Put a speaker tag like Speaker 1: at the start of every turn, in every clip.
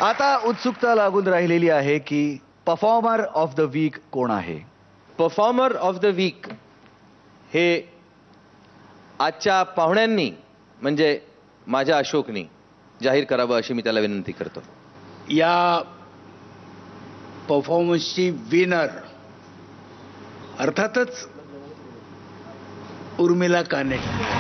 Speaker 1: आता उत्सुकता लागून राहिलेली आहे की परफॉर्मर ऑफ द वीक कोण आहे.
Speaker 2: परफॉर्मर ऑफ द वीक हे आजच्या पाहुण्यांनी म्हणजे माझ्या अशोकनी जाहीर करावं अशी मी त्याला विनंती करतो.
Speaker 3: या परफॉर्मन्सची विनर अर्थातच उर्मिला कानेटकर.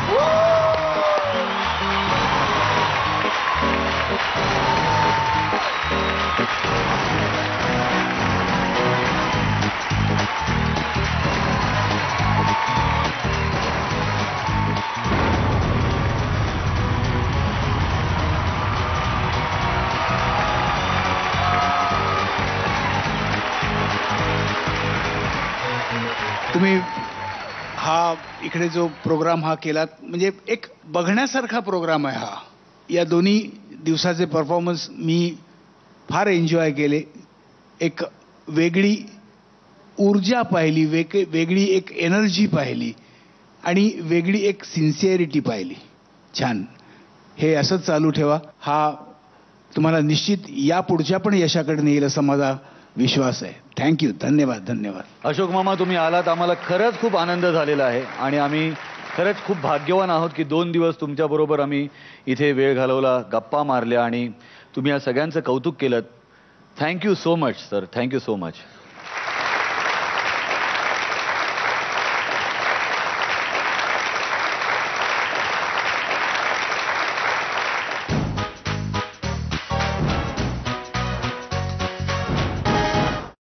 Speaker 3: तुम्ही हा इकडे जो प्रोग्राम हा केलात म्हणजे एक बघण्यासारखा प्रोग्राम आहे हा. या दोन्ही दिवसाचे परफॉर्मन्स मी फार एन्जॉय केले. एक वेगळी ऊर्जा पाहिली, वेगळी एक एनर्जी पाहिली आणि वेगळी एक सिन्सिअरिटी पाहिली. छान. हे असंच चालू ठेवा. हा तुम्हाला निश्चित या पुढच्या पण यशाकडे नेईल असा माझा विश्वास आहे. थँक्यू. धन्यवाद. धन्यवाद.
Speaker 1: अशोक मामा, तुम्ही आलात, आम्हाला खरंच खूप आनंद झालेला आहे आणि आम्ही खरंच खूप भाग्यवान आहोत की 2 दिवस तुमच्याबरोबर आम्ही इथे वेळ घालवला, गप्पा मारल्या आणि तुम्ही या सगळ्यांचं कौतुक केलं. Thank you so much sir. Thank you so much.